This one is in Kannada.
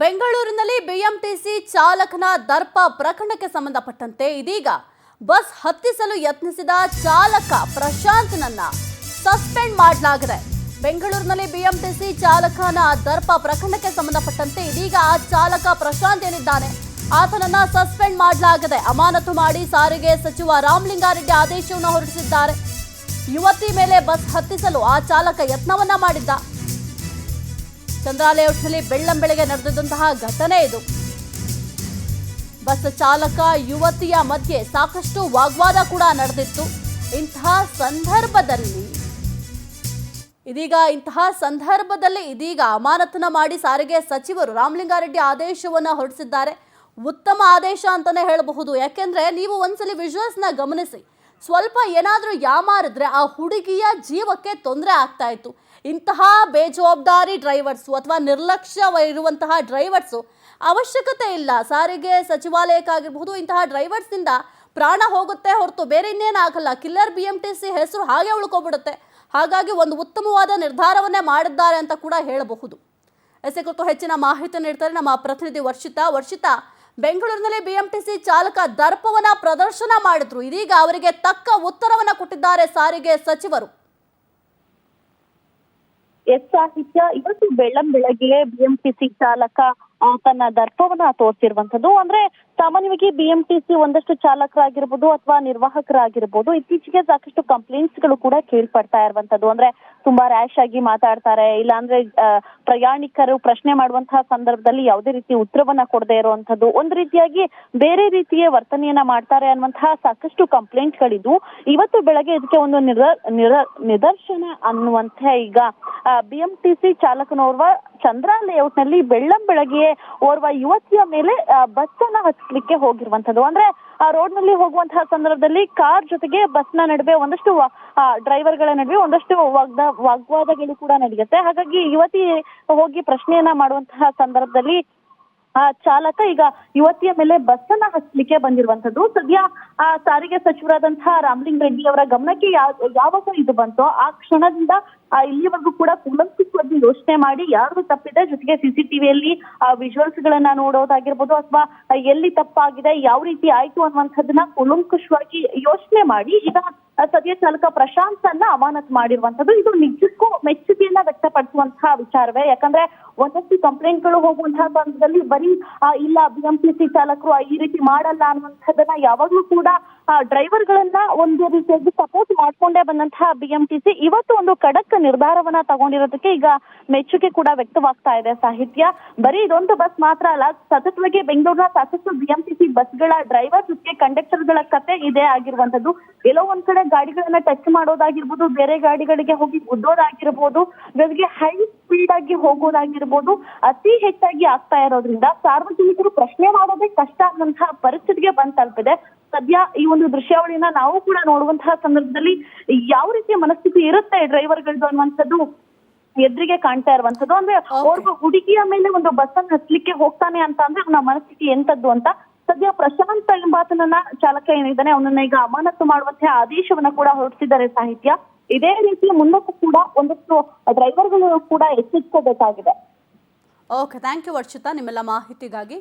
ಬೆಂಗಳೂರಿನಲ್ಲಿ ಬಿಎಂಟಿಸಿ ಚಾಲಕನ ದರ್ಪ ಪ್ರಕರಣಕ್ಕೆ ಸಂಬಂಧಪಟ್ಟಂತೆ ಇದೀಗ ಬಸ್ ಹತ್ತಿಸಲು ಯತ್ನಿಸಿದ ಚಾಲಕ ಪ್ರಶಾಂತ್ನನ್ನ ಸಸ್ಪೆಂಡ್ ಮಾಡಲಾಗಿದೆ. ಬೆಂಗಳೂರಿನಲ್ಲಿ ಬಿಎಂಟಿಸಿ ಚಾಲಕನ ದರ್ಪ ಪ್ರಕರಣಕ್ಕೆ ಸಂಬಂಧಪಟ್ಟಂತೆ ಇದೀಗ ಆ ಚಾಲಕ ಪ್ರಶಾಂತ್ ಏನಿದ್ದಾನೆ ಆತನನ್ನ ಸಸ್ಪೆಂಡ್ ಮಾಡಲಾಗಿದೆ. ಅಮಾನತು ಮಾಡಿ ಸಾರಿಗೆ ಸಚಿವ ರಾಮಲಿಂಗಾರೆಡ್ಡಿ ಆದೇಶವನ್ನು ಹೊರಡಿಸಿದ್ದಾರೆ. ಯುವತಿ ಮೇಲೆ ಬಸ್ ಹತ್ತಿಸಲು ಆ ಚಾಲಕ ಯತ್ನವನ್ನ ಮಾಡಿದ್ದ. ಚಂದ್ರ ಲೇಔಟ್ನಲ್ಲಿ ಬೆಳ್ಳಂಬೆಳಗ್ಗೆ ನಡೆದಿದ್ದಂತಹ ಘಟನೆ ಇದು. ಬಸ್ ಚಾಲಕ ಯುವತಿಯ ಮಧ್ಯೆ ಸಾಕಷ್ಟು ವಾಗ್ವಾದ ಕೂಡ ನಡೆದಿತ್ತು. ಇಂತಹ ಸಂದರ್ಭದಲ್ಲಿ ಇದೀಗ ಅಮಾನತನ್ನ ಮಾಡಿ ಸಾರಿಗೆ ಸಚಿವರು ರಾಮಲಿಂಗಾರೆಡ್ಡಿ ಆದೇಶವನ್ನ ಹೊರಡಿಸಿದ್ದಾರೆ. ಉತ್ತಮ ಆದೇಶ ಅಂತಾನೆ ಹೇಳಬಹುದು. ಯಾಕೆಂದ್ರೆ ನೀವು ಒಂದ್ಸಲಿ ವಿಜುವಲ್ಸ್ನ ಗಮನಿಸಿ, ಸ್ವಲ್ಪ ಏನಾದರೂ ಯಾಮಾರಿದ್ರೆ ಆ ಹುಡುಗಿಯ ಜೀವಕ್ಕೆ ತೊಂದರೆ ಆಗ್ತಾ ಇತ್ತು. ಇಂತಹ ಬೇಜವಾಬ್ದಾರಿ ಡ್ರೈವರ್ಸು ಅಥವಾ ನಿರ್ಲಕ್ಷ್ಯವಿರುವಂತಹ ಡ್ರೈವರ್ಸು ಅವಶ್ಯಕತೆ ಇಲ್ಲ. ಸಾರಿಗೆ ಸಚಿವಾಲಯಕ್ಕಾಗಿರಬಹುದು, ಇಂತಹ ಡ್ರೈವರ್ಸ್ನಿಂದ ಪ್ರಾಣ ಹೋಗುತ್ತೆ ಹೊರತು ಬೇರೆ ಇನ್ನೇನಾಗಲ್ಲ. ಕಿಲ್ಲರ್ ಬಿಎಂಟಿಸಿ ಹೆಸರು ಹಾಗೆ ಉಳ್ಕೊಬಿಡುತ್ತೆ. ಹಾಗಾಗಿ ಒಂದು ಉತ್ತಮವಾದ ನಿರ್ಧಾರವನ್ನೇ ಮಾಡಿದ್ದಾರೆ ಅಂತ ಕೂಡ ಹೇಳಬಹುದು. ಎಸ್ ಕುರಿತು ಹೆಚ್ಚಿನ ಮಾಹಿತಿ ನೀಡ್ತಾರೆ ನಮ್ಮ ಪ್ರತಿನಿಧಿ ವರ್ಷಿತಾ. ಬೆಂಗಳೂರಿನಲ್ಲಿ ಬಿಎಂಟಿಸಿ ಚಾಲಕ ದರ್ಪವನ್ನ ಪ್ರದರ್ಶನ ಮಾಡಿದ್ರು. ಇದೀಗ ಅವರಿಗೆ ತಕ್ಕ ಉತ್ತರವನ್ನ ಕೊಟ್ಟಿದ್ದಾರೆ ಸಾರಿಗೆ ಸಚಿವರು. ಸಾಹಿತ್ಯ ಇವತ್ತು ಬೆಳಗ್ಗೆ ಬಿಎಂಟಿಸಿ ಚಾಲಕ ತನ್ನ ದರ್ಪವನ್ನ ತೋರಿಸಿರುವಂತದ್ದು. ಅಂದ್ರೆ ಸಾಮಾನ್ಯವಾಗಿ ಬಿಎಂಟಿಸಿ ಒಂದಷ್ಟು ಚಾಲಕರಾಗಿರ್ಬೋದು ಅಥವಾ ನಿರ್ವಾಹಕರಾಗಿರ್ಬೋದು ಇತ್ತೀಚೆಗೆ ಸಾಕಷ್ಟು ಕಂಪ್ಲೇಂಟ್ಸ್ ಗಳು ಕೂಡ ಕೇಳ್ಪಡ್ತಾ ಇರುವಂತದ್ದು. ಅಂದ್ರೆ ತುಂಬಾ ರ್ಯಾಶ್ ಆಗಿ ಮಾತಾಡ್ತಾರೆ, ಇಲ್ಲಾಂದ್ರೆ ಪ್ರಯಾಣಿಕರು ಪ್ರಶ್ನೆ ಮಾಡುವಂತಹ ಸಂದರ್ಭದಲ್ಲಿ ಯಾವುದೇ ರೀತಿ ಉತ್ತರವನ್ನ ಕೊಡದೇ ಇರುವಂತದ್ದು, ಒಂದು ರೀತಿಯಾಗಿ ಬೇರೆ ರೀತಿಯ ವರ್ತನೆಯನ್ನ ಮಾಡ್ತಾರೆ ಅನ್ನುವಂತಹ ಸಾಕಷ್ಟು ಕಂಪ್ಲೇಂಟ್ ಗಳಿದ್ದು ಇವತ್ತು ಬೆಳಗ್ಗೆ ಇದಕ್ಕೆ ಒಂದು ನಿದರ್ಶನ ಅನ್ನುವಂತ ಈಗ ಬಿಎಂಟಿಸಿ ಚಾಲಕನೋರ್ವ ಚಂದ್ರ ಲೇಔಟ್ ನಲ್ಲಿ ಬೆಳ್ಳಂಬೆಳಗ್ಗೆ ಓರ್ವ ಯುವತಿಯ ಮೇಲೆ ಬಸ್ ಅನ್ನ ಹಚ್ಚಲಿಕ್ಕೆ ಹೋಗಿರುವಂತದ್ದು. ಅಂದ್ರೆ ಆ ರೋಡ್ ನಲ್ಲಿ ಹೋಗುವಂತಹ ಸಂದರ್ಭದಲ್ಲಿ ಕಾರ್ ಜೊತೆಗೆ ಬಸ್ ನ ನಡುವೆ ಒಂದಷ್ಟು ಡ್ರೈವರ್ ಗಳ ನಡುವೆ ಒಂದಷ್ಟು ವಾಗ್ವಾದಗಳು ಕೂಡ ನಡೆಯುತ್ತೆ. ಹಾಗಾಗಿ ಯುವತಿ ಹೋಗಿ ಪ್ರಶ್ನೆಯನ್ನ ಮಾಡುವಂತಹ ಸಂದರ್ಭದಲ್ಲಿ ಆ ಚಾಲಕ ಈಗ ಯುವತಿಯ ಮೇಲೆ ಬಸ್ ಅನ್ನ ಹಚ್ಚಲಿಕ್ಕೆ ಬಂದಿರುವಂತದ್ದು. ಸದ್ಯ ಆ ಸಾರಿಗೆ ಸಚಿವರಾದಂತಹ ರಾಮಲಿಂಗಾರೆಡ್ಡಿ ಅವರ ಗಮನಕ್ಕೆ ಯಾವಾಗ ಇದು ಬಂತೋ ಆ ಕ್ಷಣದಿಂದ ಇಲ್ಲಿವರೆಗೂ ಕೂಡ ಕೂಲಂಕುಷವಾಗಿ ಯೋಚನೆ ಮಾಡಿ ಯಾರು ತಪ್ಪಿದೆ, ಜೊತೆಗೆ ಸಿಸಿಟಿವಿಯಲ್ಲಿ ಆ ವಿಜುವಲ್ಸ್ ಗಳನ್ನ ನೋಡೋದಾಗಿರ್ಬೋದು ಅಥವಾ ಎಲ್ಲಿ ತಪ್ಪಾಗಿದೆ, ಯಾವ ರೀತಿ ಆಯ್ತು ಅನ್ನುವಂಥದ್ದನ್ನ ಕೂಲಂಕುಷವಾಗಿ ಯೋಚನೆ ಮಾಡಿ ಈಗ ಸದ್ಯ ಚಾಲಕ ಪ್ರಶಾಂತ್ ಅನ್ನ ಅಮಾನತು ಮಾಡಿರುವಂತದ್ದು. ಇದು ನಿಜಕ್ಕೂ ಮೆಚ್ಚುಗೆಯನ್ನ ವ್ಯಕ್ತಪಡಿಸುವಂತಹ ವಿಚಾರವೇ. ಯಾಕಂದ್ರೆ ಒಂದಷ್ಟು ಕಂಪ್ಲೇಂಟ್ಗಳು ಹೋಗುವಂತಹ ಸಂದರ್ಭದಲ್ಲಿ ಬರೀ ಇಲ್ಲ ಬಿಎಂಟಿಸಿ ಚಾಲಕರು ಈ ರೀತಿ ಮಾಡಲ್ಲ ಅನ್ನುವಂಥದ್ದನ್ನ ಯಾವಾಗ್ಲೂ ಕೂಡ ಡ್ರೈವರ್ ಗಳನ್ನ ಒಂದು ರೀತಿಯಾಗಿ ಸಪೋರ್ಟ್ ಮಾಡ್ಕೊಂಡೇ ಬಂದಂತಹ ಬಿಎಂಟಿಸಿ ಇವತ್ತು ಒಂದು ಖಡಕ್ ನಿರ್ಧಾರವನ್ನ ತಗೊಂಡಿರೋದಕ್ಕೆ ಈಗ ಮೆಚ್ಚುಗೆ ಕೂಡ ವ್ಯಕ್ತವಾಗ್ತಾ ಇದೆ. ಸಾಹಿತ್ಯ ಬರೀ ಇದೊಂದು ಬಸ್ ಮಾತ್ರ ಅಲ್ಲ, ಸತತವಾಗಿ ಬೆಂಗಳೂರಿನ ಸಾಕಷ್ಟು ಬಿಎಂಟಿಸಿ ಬಸ್ಗಳ ಡ್ರೈವರ್ ಜೊತೆಗೆ ಕಂಡಕ್ಟರ್ ಗಳ ಕತೆ ಇದೇ ಆಗಿರುವಂತದ್ದು. ಎಲ್ಲೋ ಒಂದ್ ಕಡೆ ಗಾಡಿಗಳನ್ನ ಟಚ್ ಮಾಡೋದಾಗಿರ್ಬೋದು, ಬೇರೆ ಗಾಡಿಗಳಿಗೆ ಹೋಗಿ ಗುದ್ದೋದಾಗಿರ್ಬೋದು, ಜೊತೆಗೆ ಹೈ ಸ್ಪೀಡ್ ಆಗಿ ಹೋಗೋದಾಗಿರ್ಬೋದು ಅತಿ ಹೆಚ್ಚಾಗಿ ಆಗ್ತಾ ಇರೋದ್ರಿಂದ ಸಾರ್ವಜನಿಕರು ಪ್ರಶ್ನೆ ಮಾಡೋದೇ ಕಷ್ಟ ಅನ್ನುವಂತಹ ಪರಿಸ್ಥಿತಿಗೆ ಬಂದ್ ತಲುಪಿದೆ. ಸದ್ಯ ಈ ಒಂದು ದೃಶ್ಯಾವಳಿನ ನಾವು ಕೂಡ ನೋಡುವಂತಹ ಸಂದರ್ಭದಲ್ಲಿ ಯಾವ ರೀತಿಯ ಮನಸ್ಥಿತಿ ಇರುತ್ತೆ ಡ್ರೈವರ್ಗಳದ್ದು ಅನ್ನುವಂಥದ್ದು ಎದುರಿಗೆ ಕಾಣ್ತಾ ಇರುವಂತದ್ದು. ಅಂದ್ರೆ ಓರ್ವ ಹುಡುಗಿಯ ಮೇಲೆ ಒಂದು ಬಸ್ ಅನ್ನು ಹಚ್ಚಲಿಕ್ಕೆ ಹೋಗ್ತಾನೆ ಅಂತ ಅಂದ್ರೆ ಅವನ ಮನಸ್ಥಿತಿ ಎಂತದ್ದು ಅಂತ ಸದ್ಯ ಪ್ರಶಾಂತ್ ಎಂಬಾತನನ್ನ ಚಾಲಕ ಏನಿದ್ದಾನೆ ಅವನನ್ನ ಈಗ ಅಮಾನತು ಮಾಡುವಂತಹ ಆದೇಶವನ್ನ ಕೂಡ ಹೊರಡಿಸಿದ್ದಾರೆ. ಸಾಹಿತ್ಯ ಇದೇ ರೀತಿ ಮುಂದಕ್ಕೂ ಕೂಡ ಒಂದಷ್ಟು ಡ್ರೈವರ್ಗಳು ಕೂಡ ಎಚ್ಚೆತ್ಕೋಬೇಕಾಗಿದೆ. ಓಕೆ, ಥ್ಯಾಂಕ್ ಯು ವರ್ಷಿತಾ ನಿಮ್ಮೆಲ್ಲ ಮಾಹಿತಿಗಾಗಿ.